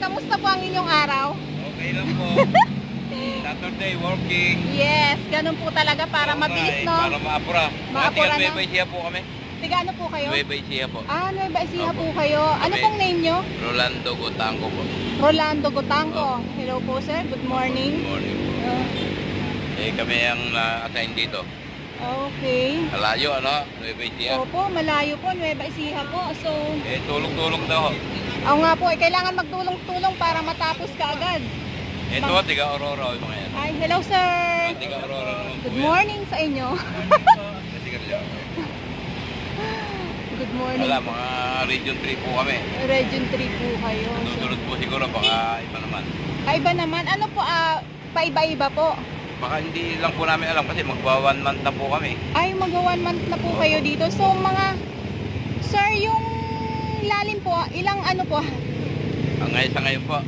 kamusta po ang inyong araw? Okay lang po. Saturday working. Yes, ganun po talaga para mabilis, no? Para maapura. Maapura na. Nueva Ecija po kami. Tiga ano po kayo? Nueva Ecija po. Ah, Nueva Ecija po kayo. Ano Kami. pong name nyo? Rolando Gotango po. Rolando Gotango. Hello po sir, good morning. Good morning po. Kami ang na-assign dito. Okay. Malayo, ano? Nueva Ecija. Opo, malayo po, Nueva Ecija po. So, Tulong-tulong daw. ako nga po, kailangan magtulong-tulong para matapos ka agad. Ito, tiga Aurora yung mga yan. Ay, hello sir. Tiga Aurora naman po. Good morning sa inyo. Tiga Aurora. Good morning. Wala, mga Region 3 po kami. Region 3 po kayo. Susunod po siguro, baka iba naman. Iba naman. Ano po, paiba-iba po? Baka hindi lang po namin alam kasi magwa 1 month na po kami. Ay, mag-1 month na po kayo dito. So, sir, yung lalim po, ilang ano po? Ang ngayon sa ngayon po,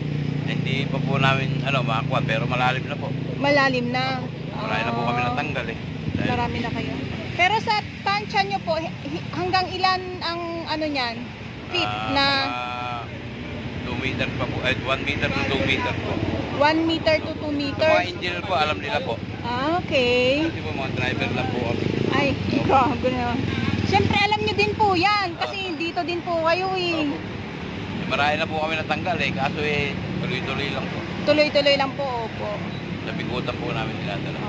hindi pa po namin makakuha, pero malalim na po. Malalim na. Marami na po kami natanggal eh. Marami na kayo. Pero sa tansya nyo po, hanggang ilan ang ano niyan? Feet na? 2 meter pa po, 1 meter to 2 meter po. 1 meter to 2 Mga meters? engineer po, alam nila po. Okay. Kasi po mga driver lang po kami. Ay, grabe na. Siyempre alam nyo din po yan, kasi dito din po kayo eh. Marami na po kami natanggal eh, kaso tuloy-tuloy lang po. Tuloy-tuloy lang po, opo. Nabigutan po namin niladala.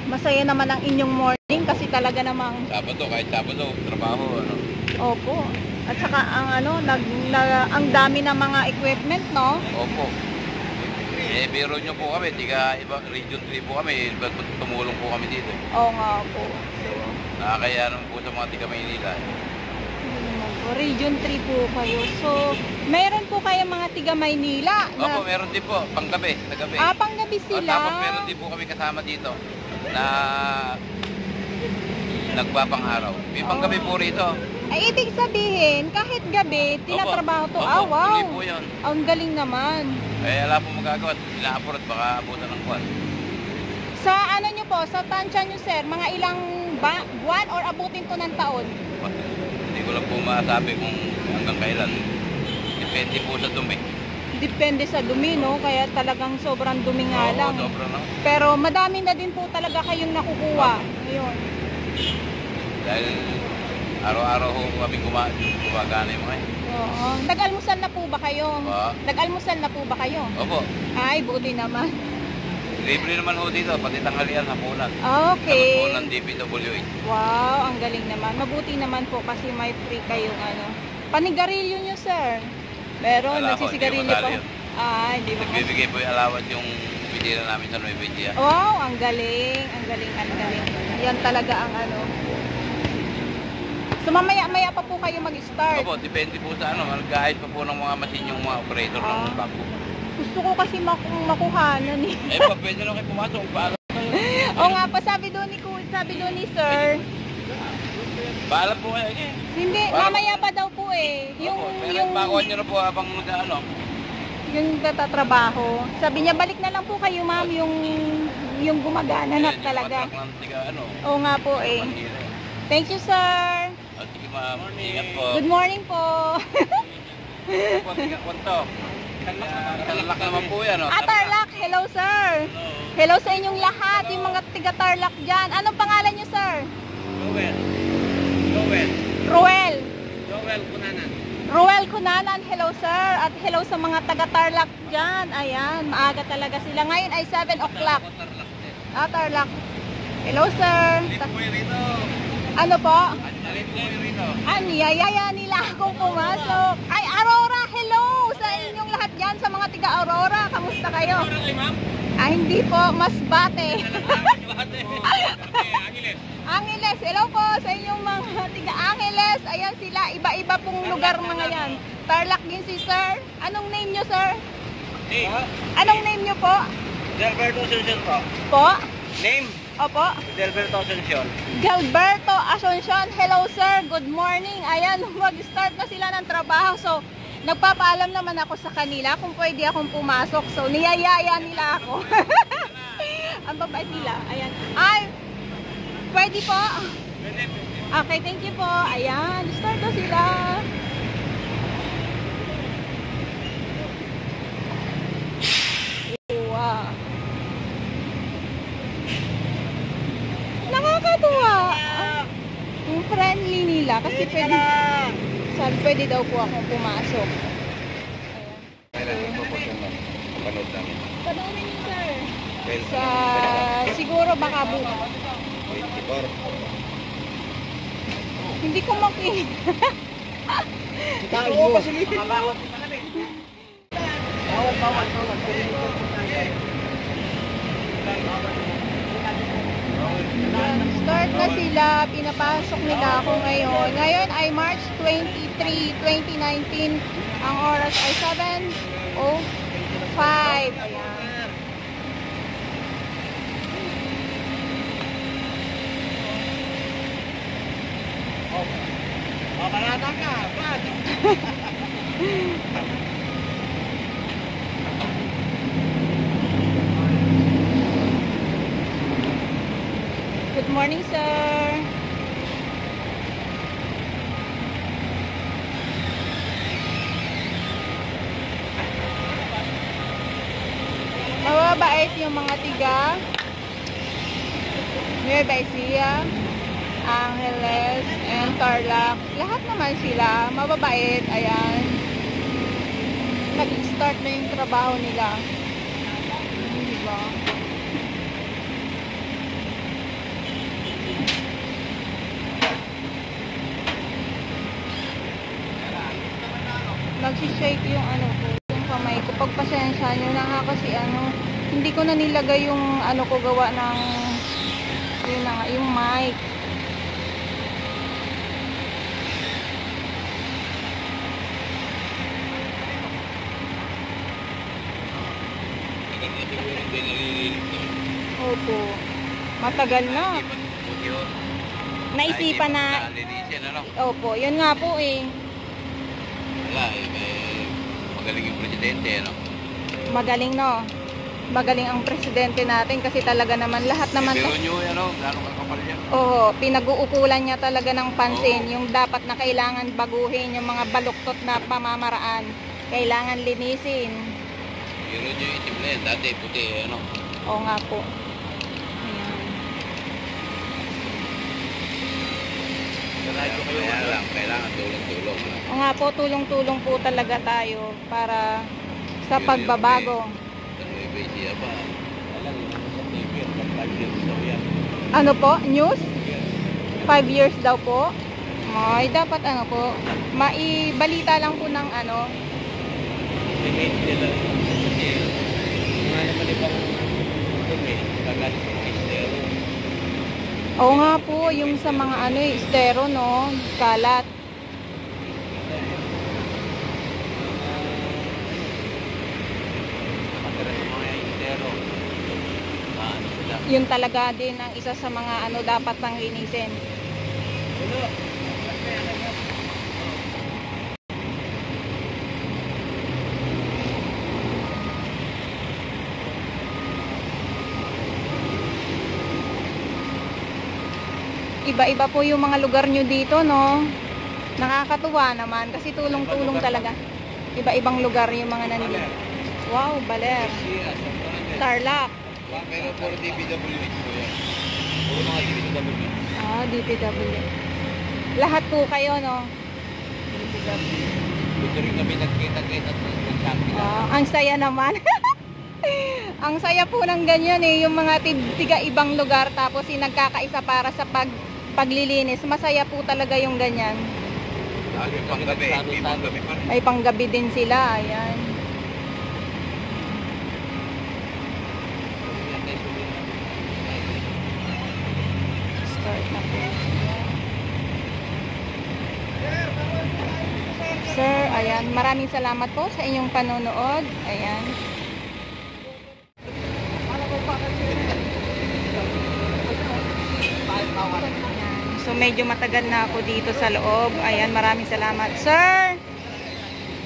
Masaya naman ang inyong morning kasi talaga namang... Sabado, kahit Sabado, trabaho, Opo. At saka ang ang dami ng mga equipment, no? Opo. Biro nyo po kami, iba, Region 3 po kami, tumulong po kami dito. Oo nga po. So, nakakaya naman po sa mga tiga Maynila. Region 3 po kayo. So, meron po kayo mga tiga Maynila. Opo, meron din po, panggabi, nagabi. Panggabi sila. Tapos meron din po kami kasama dito na nagpapang-araw. May panggabi po rito. Ay, ibig sabihin, kahit gabi, tinatrabaho to. Opo, Wow. tuloy po yun. Ang galing naman. Wala po magagawa. Inaapurot, baka abutan ng kwan. Sa ano nyo po, sa tansya nyo sir, mga ilang buwan or abutin to ng taon? Hindi ko lang po masabi kung hanggang kailan. Depende po sa dumi. Depende sa dumi, no? Kaya talagang sobrang dumi nga lang. Sobrang lang. Pero madami na din po talaga kayong nakukuha. Ayun. Dahil araw-araw ho kami gumagana yung mga yun. Oo. Nag-almusal na po ba kayo? Nag-almusal na po ba kayo? Opo. Ay, buti naman. Libre naman ho dito, pati tanghalian, hapunan. Okay. Hapunan DPWH. Wow, ang galing naman. Mabuti naman po kasi may free kayong panigarilyo nyo, sir. Pero nagsisigarilyo pa. Hindi mo. Nagbibigay po yung allowance yung bitira namin sa Nueva Ecija. Wow, ang galing. Ang galing, ang galing. Yan talaga ang So mamaya-maya pa po kayo mag-start. Opo, depende po sa mag-guide pa po ng mga machine yung mga operator ng bangko. Gusto ko kasi makuhanan eh. Pwede lang kayo pumasok. Oo nga pa, sabi doon ni sir. Paalam po kayo eh. Hindi, mamaya pa daw po eh. Yung bakuhan nyo na po habang yung tatrabaho. Sabi niya, balik na lang po kayo ma'am, yung gumagana na talaga. Oo nga po eh. Thank you sir. Sige ma'am, ingat po. Good morning po. Ingat po ito. Tarlac naman po yan. Tarlac, hello sir. Hello sa inyong lahat, yung mga tiga Tarlac dyan. Anong pangalan niyo sir? Ruel Cunanan, hello sir. At hello sa mga taga Tarlac dyan. Ayan, maaga talaga sila. Ngayon ay 7 o'clock. Tarlac. Hello sir. Ano po? Niyayaya nila akong pumasok. Ay, Aurora, hello sa inyong lahat dyan, sa mga tiga Aurora. Kamusta kayo? Hindi po, Masbate. Angeles, hello po sa inyong mga tiga Angeles. Ayan sila, iba-iba pong lugar mga yan. Tarlac din si sir. Anong name nyo sir? Anong name nyo po? Delberto Asuncion po. Po? Name? Opo. Delberto Asuncion. Gilberto Asuncion, hello sir, good morning. Ayan, mag-start na sila ng trabaho. So, nagpapaalam naman ako sa kanila kung pwede akong pumasok. So, niyayaya nila ako. Ang babait nila. Ayan. Ay, pwede po? Okay, thank you po. Ayan, start na sila. friendly nila kasi pwede daw po akong pumasok. Kailan po po yung panood namin? Panoorin niyo, sir. Siguro baka bukas. 24. Hindi ko makita. Oo, pasilipin. Start na sila, pinapasok nila ako ngayon. Ngayon ay March 23, 2019. Ang oras ay 7:05. Ayan. Makalata ka, Brad. Good morning, sir. Mababait yung mga tiga Nueva Ecija, Angeles, and Tarlac. Lahat naman sila mababait. Ayan. Nag-start na yung trabaho nila. Diba? Nagsishake yung ano ko, yung kamay ko. Pagpasensya nyo na kasi hindi ko na nilagay yung ko gawa ng yun na nga, yung mic. Opo. Matagal na. Naisipan na. Opo, yun nga po eh. Wala magaling yung presidente, no? Magaling, no? Magaling ang presidente natin kasi talaga naman lahat naman. Pero nyo, gano'ng kakapal niya? Oo, pinag-uukulan niya talaga ng pansin. Yung dapat na kailangan baguhin, yung mga baluktot na pamamaraan. Kailangan linisin. Pero nyo yung itim na yan, dati puti, Oo nga po. Ayan. Kailangan tulong-tulong. Oo nga po, tulong-tulong po talaga tayo para sa pagbabago. Ano po? News? 5 years daw po? Ay, dapat po, maibalita lang po ng Oo nga po, yung sa mga estero, no? Kalat. Yun talaga din ang isa sa mga dapat pang linisin. Iba-iba po yung mga lugar nyo dito, no? Nakakatuwa naman kasi tulong-tulong talaga. Iba-ibang lugar yung mga nandito. Wow, Baler. Tarlac. Pero puro DPWH po yan. Puro mga DPWH. Ah, DPWH. Lahat po kayo, no? Dito rin kami nagkita-kita at nag-shopping. Ang saya naman. Ang saya po ng ganyan yung mga tiga ibang lugar tapos nagkakaisa para sa paglilinis. Masaya po talaga yung ganyan. May panggabi din sila, ayan. Start na po. Sir, ayan, maraming salamat po sa inyong panonood. Ayan. So medyo matagal na ako dito sa loob. Ayan, maraming salamat. Sir,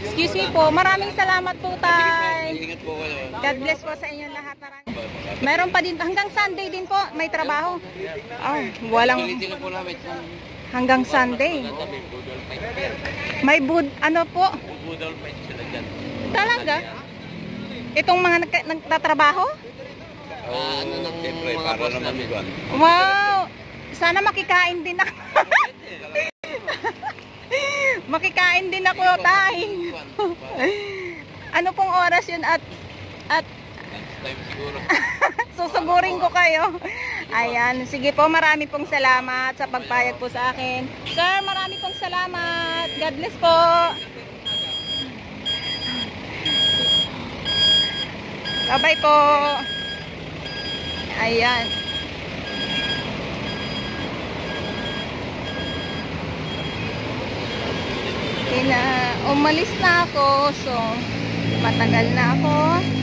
excuse me po, maraming salamat po tay. Ingat po kayo. God bless po sa inyong lahat. Meron pa din, hanggang Sunday din po, may trabaho. Oh, walang, hanggang Sunday. May ano po? Talaga? Itong mga nagtatrabaho? Siyempre, para naman. Wow! Sana makikain din ako. Makikain din ako, tay. Ano pong oras yun at Time siguro. susugurin ko kayo. Ayan, sige po, marami pong salamat sa pagpayag po sa akin. Sir, marami pong salamat. God bless po. Bye-bye po. Ayan. Umalis na ako, so matagal na ako.